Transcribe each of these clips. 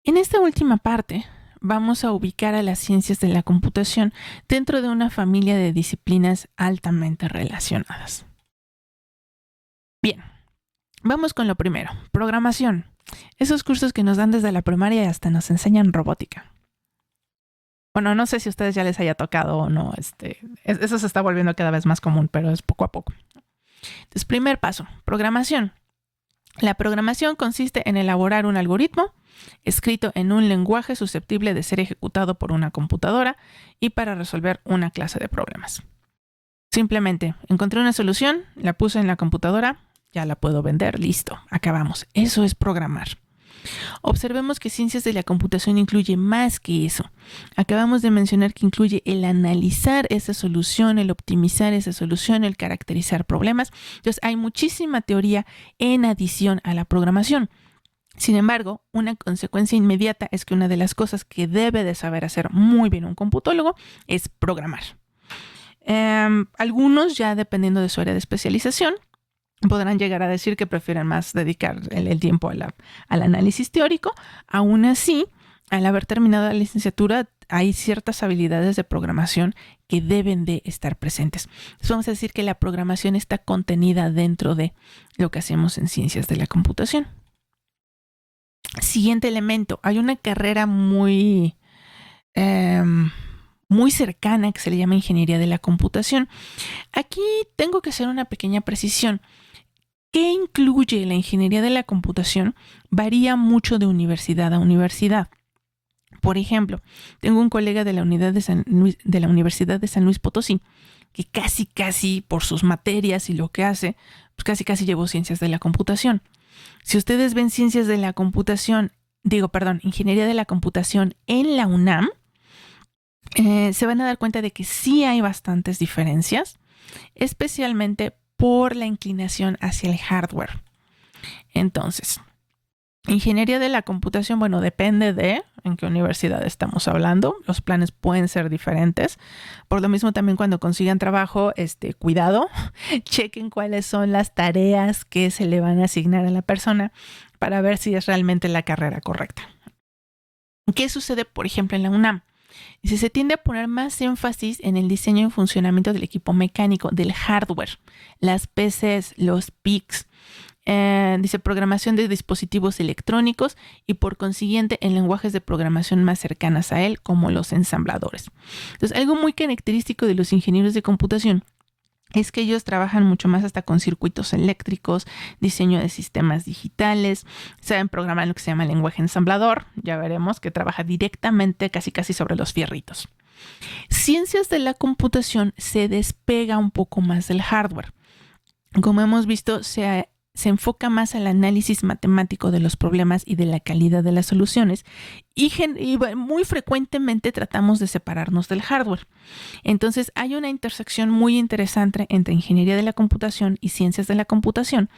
En esta última parte, vamos a ubicar a las ciencias de la computación dentro de una familia de disciplinas altamente relacionadas. Bien, vamos con lo primero, programación. Esos cursos que nos dan desde la primaria y hasta nos enseñan robótica. Bueno, no sé si a ustedes ya les haya tocado o no, eso se está volviendo cada vez más común, pero es poco a poco. Entonces, primer paso, programación. La programación consiste en elaborar un algoritmo escrito en un lenguaje susceptible de ser ejecutado por una computadora y para resolver una clase de problemas. Simplemente encontré una solución, la puse en la computadora, ya la puedo vender, listo, acabamos. Eso es programar. Observemos que ciencias de la computación incluye más que eso. Acabamos de mencionar que incluye el analizar esa solución, el optimizar esa solución, el caracterizar problemas. Entonces hay muchísima teoría en adición a la programación. Sin embargo, una consecuencia inmediata es que una de las cosas que debe de saber hacer muy bien un computólogo es programar. Algunos, ya dependiendo de su área de especialización, podrán llegar a decir que prefieren más dedicar el tiempo al análisis teórico. Aún así, al haber terminado la licenciatura, hay ciertas habilidades de programación que deben de estar presentes. Entonces, vamos a decir que la programación está contenida dentro de lo que hacemos en ciencias de la computación. Siguiente elemento, hay una carrera muy cercana que se le llama ingeniería de la computación. Aquí tengo que hacer una pequeña precisión. ¿Qué incluye la ingeniería de la computación? Varía mucho de universidad a universidad. Por ejemplo, tengo un colega de la Universidad de San Luis Potosí que casi por sus materias y lo que hace, pues casi llevó ciencias de la computación. Si ustedes ven ciencias de la computación, ingeniería de la computación en la UNAM, se van a dar cuenta de que sí hay bastantes diferencias, especialmente por la inclinación hacia el hardware. Entonces, ingeniería de la computación, bueno, depende de en qué universidad estamos hablando. Los planes pueden ser diferentes. Por lo mismo, también cuando consigan trabajo, cuidado, chequen cuáles son las tareas que se le van a asignar a la persona para ver si es realmente la carrera correcta. ¿Qué sucede, por ejemplo, en la UNAM? Dice, se tiende a poner más énfasis en el diseño y funcionamiento del equipo mecánico, del hardware, las PCs, los PICs. Dice programación de dispositivos electrónicos y por consiguiente en lenguajes de programación más cercanas a él, como los ensambladores. Entonces, algo muy característico de los ingenieros de computación es que ellos trabajan mucho más hasta con circuitos eléctricos, diseño de sistemas digitales, saben programar lo que se llama lenguaje ensamblador, ya veremos que trabaja directamente casi sobre los fierritos. Ciencias de la computación se despega un poco más del hardware. Como hemos visto, se enfoca más al análisis matemático de los problemas y de la calidad de las soluciones y muy frecuentemente tratamos de separarnos del hardware. Entonces hay una intersección muy interesante entre ingeniería de la computación y ciencias de la computación,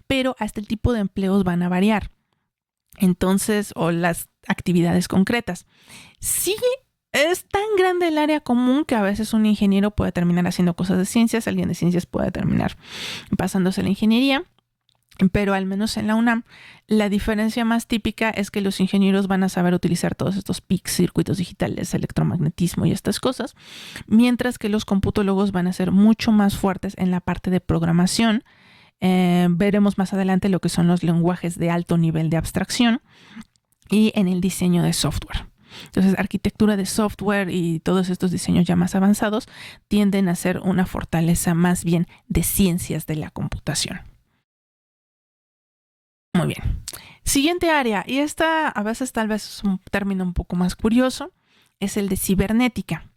pero hasta el tipo de empleos van a variar. Entonces, o las actividades concretas. Sí, es tan grande el área común que a veces un ingeniero puede terminar haciendo cosas de ciencias, alguien de ciencias puede terminar pasándose a la ingeniería. Pero al menos en la UNAM, la diferencia más típica es que los ingenieros van a saber utilizar todos estos PICs, circuitos digitales, electromagnetismo y estas cosas, mientras que los computólogos van a ser mucho más fuertes en la parte de programación. Veremos más adelante lo que son los lenguajes de alto nivel de abstracción y en el diseño de software. Entonces, arquitectura de software y todos estos diseños ya más avanzados tienden a ser una fortaleza más bien de ciencias de la computación. Muy bien. Siguiente área, y esta a veces tal vez es un término un poco más curioso, es el de cibernética.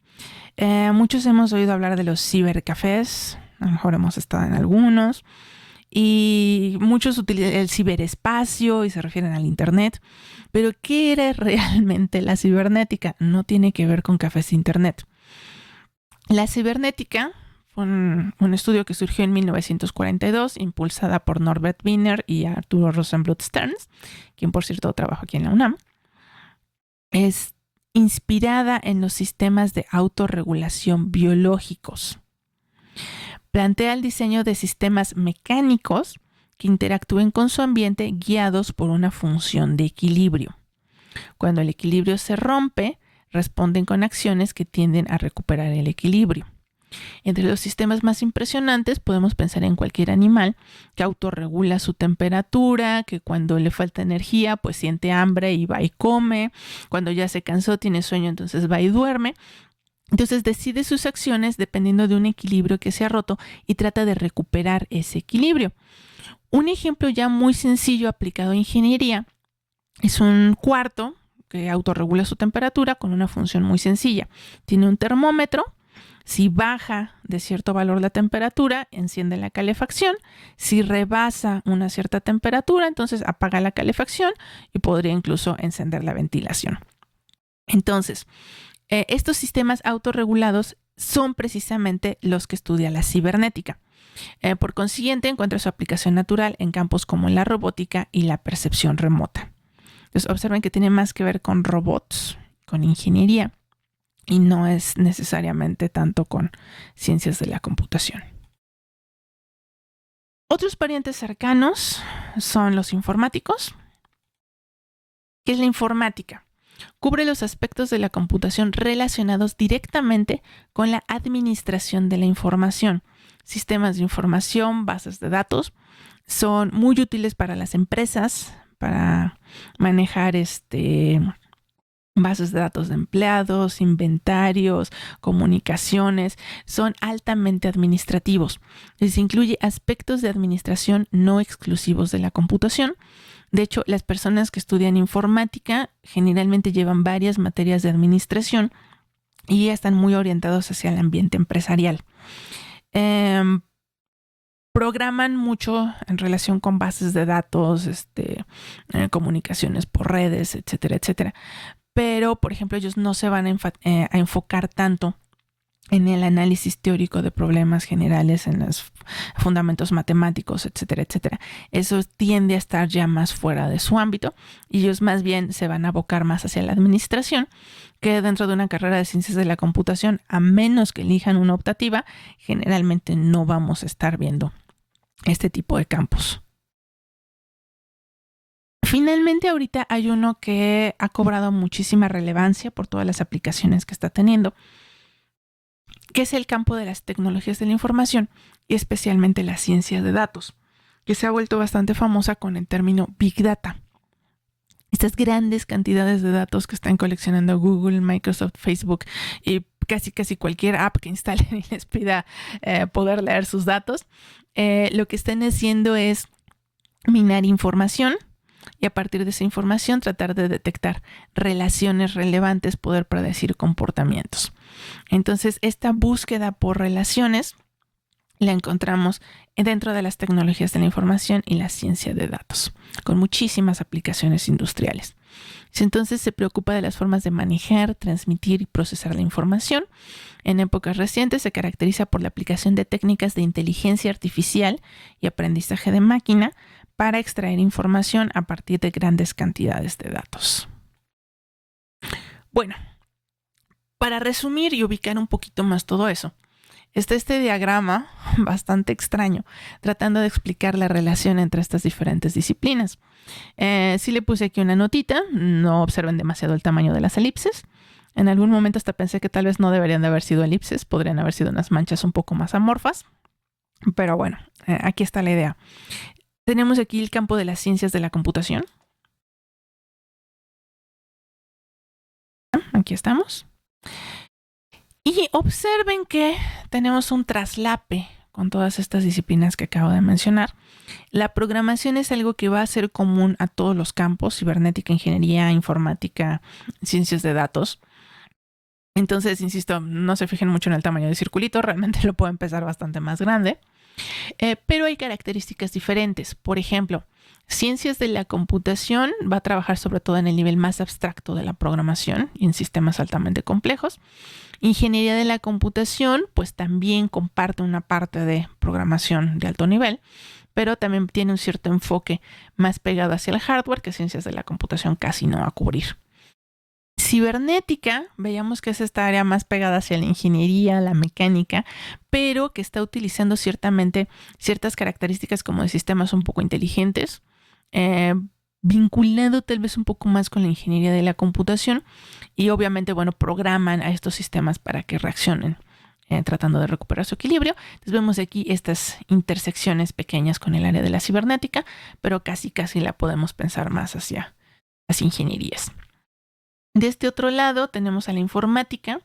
Muchos hemos oído hablar de los cibercafés, a lo mejor hemos estado en algunos, y muchos utilizan el ciberespacio y se refieren al internet. Pero ¿qué era realmente la cibernética? No tiene que ver con cafés de internet. La cibernética fue un estudio que surgió en 1942, impulsada por Norbert Wiener y Arturo Rosenbluth Stearns, quien por cierto trabaja aquí en la UNAM. Es inspirada en los sistemas de autorregulación biológicos. Plantea el diseño de sistemas mecánicos que interactúen con su ambiente guiados por una función de equilibrio. Cuando el equilibrio se rompe, responden con acciones que tienden a recuperar el equilibrio. Entre los sistemas más impresionantes podemos pensar en cualquier animal que autorregula su temperatura, que cuando le falta energía pues siente hambre y va y come, cuando ya se cansó, tiene sueño, entonces va y duerme. Entonces decide sus acciones dependiendo de un equilibrio que se ha roto y trata de recuperar ese equilibrio. Un ejemplo ya muy sencillo aplicado a ingeniería es un cuarto que autorregula su temperatura con una función muy sencilla. Tiene un termómetro. Si baja de cierto valor la temperatura, enciende la calefacción. Si rebasa una cierta temperatura, entonces apaga la calefacción y podría incluso encender la ventilación. Entonces, estos sistemas autorregulados son precisamente los que estudia la cibernética. Por consiguiente, encuentra su aplicación natural en campos como la robótica y la percepción remota. Entonces, observen que tiene más que ver con robots, con ingeniería, y no es necesariamente tanto con ciencias de la computación. Otros parientes cercanos son los informáticos. ¿Qué es la informática? Cubre los aspectos de la computación relacionados directamente con la administración de la información. Sistemas de información, bases de datos, son muy útiles para las empresas, para manejar bases de datos de empleados, inventarios, comunicaciones, son altamente administrativos. Les incluye aspectos de administración no exclusivos de la computación. De hecho, las personas que estudian informática generalmente llevan varias materias de administración y están muy orientados hacia el ambiente empresarial. Programan mucho en relación con bases de datos, comunicaciones por redes, etcétera, etcétera. Pero, por ejemplo, ellos no se van a enfocar tanto en el análisis teórico de problemas generales, en los fundamentos matemáticos, etcétera, etcétera. Eso tiende a estar ya más fuera de su ámbito y ellos más bien se van a abocar más hacia la administración, que dentro de una carrera de ciencias de la computación, a menos que elijan una optativa, generalmente no vamos a estar viendo este tipo de campos. Finalmente, ahorita hay uno que ha cobrado muchísima relevancia por todas las aplicaciones que está teniendo, que es el campo de las tecnologías de la información y especialmente la ciencia de datos, que se ha vuelto bastante famosa con el término Big Data. Estas grandes cantidades de datos que están coleccionando Google, Microsoft, Facebook y casi cualquier app que instalen y les pida poder leer sus datos, lo que están haciendo es minar información y a partir de esa información tratar de detectar relaciones relevantes, poder predecir comportamientos. Entonces, esta búsqueda por relaciones la encontramos dentro de las tecnologías de la información y la ciencia de datos, con muchísimas aplicaciones industriales. Entonces, se preocupa de las formas de manejar, transmitir y procesar la información. En épocas recientes se caracteriza por la aplicación de técnicas de inteligencia artificial y aprendizaje de máquina para extraer información a partir de grandes cantidades de datos. Bueno, para resumir y ubicar un poquito más todo eso, está este diagrama bastante extraño, tratando de explicar la relación entre estas diferentes disciplinas. Sí le puse aquí una notita, no observen demasiado el tamaño de las elipses. En algún momento hasta pensé que tal vez no deberían de haber sido elipses, podrían haber sido unas manchas un poco más amorfas. Pero bueno, aquí está la idea. Tenemos aquí el campo de las ciencias de la computación. Aquí estamos. Y observen que tenemos un traslape con todas estas disciplinas que acabo de mencionar. La programación es algo que va a ser común a todos los campos: cibernética, ingeniería, informática, ciencias de datos. Entonces, insisto, no se fijen mucho en el tamaño del circulito, realmente lo puedo empezar bastante más grande. Pero hay características diferentes. Por ejemplo, ciencias de la computación va a trabajar sobre todo en el nivel más abstracto de la programación y en sistemas altamente complejos. Ingeniería de la computación, pues también comparte una parte de programación de alto nivel, pero también tiene un cierto enfoque más pegado hacia el hardware que ciencias de la computación casi no va a cubrir. Cibernética, veíamos que es esta área más pegada hacia la ingeniería, la mecánica, pero que está utilizando ciertamente ciertas características como de sistemas un poco inteligentes, vinculado tal vez un poco más con la ingeniería de la computación y obviamente, bueno, programan a estos sistemas para que reaccionen tratando de recuperar su equilibrio. Entonces vemos aquí estas intersecciones pequeñas con el área de la cibernética, pero casi la podemos pensar más hacia las ingenierías. De este otro lado tenemos a la informática.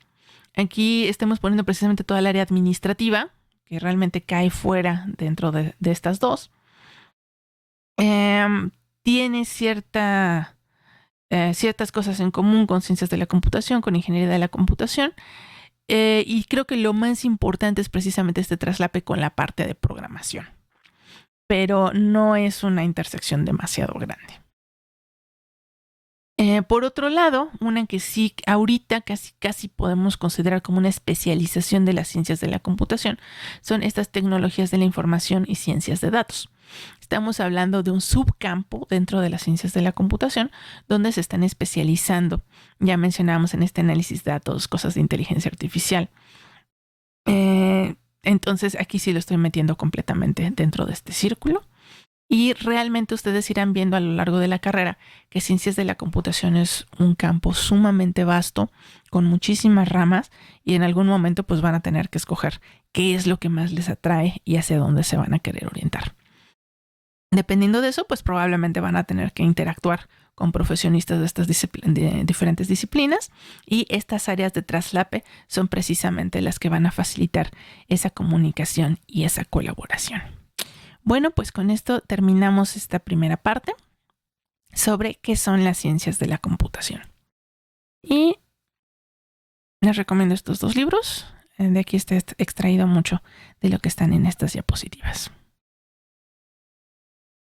Aquí estamos poniendo precisamente toda el área administrativa, que realmente cae fuera dentro de estas dos. Tiene ciertas cosas en común con ciencias de la computación, con ingeniería de la computación. Y creo que lo más importante es precisamente este traslape con la parte de programación. Pero no es una intersección demasiado grande. Por otro lado, una que sí ahorita casi podemos considerar como una especialización de las ciencias de la computación son estas tecnologías de la información y ciencias de datos. Estamos hablando de un subcampo dentro de las ciencias de la computación donde se están especializando. Ya mencionábamos en este análisis de datos, cosas de inteligencia artificial. Entonces aquí sí lo estoy metiendo completamente dentro de este círculo. Y realmente ustedes irán viendo a lo largo de la carrera que ciencias de la computación es un campo sumamente vasto, con muchísimas ramas, y en algún momento pues van a tener que escoger qué es lo que más les atrae y hacia dónde se van a querer orientar. Dependiendo de eso, pues probablemente van a tener que interactuar con profesionistas de estas diferentes disciplinas, y estas áreas de traslape son precisamente las que van a facilitar esa comunicación y esa colaboración. Bueno, pues con esto terminamos esta primera parte sobre qué son las ciencias de la computación. Y les recomiendo estos dos libros. De aquí está extraído mucho de lo que están en estas diapositivas.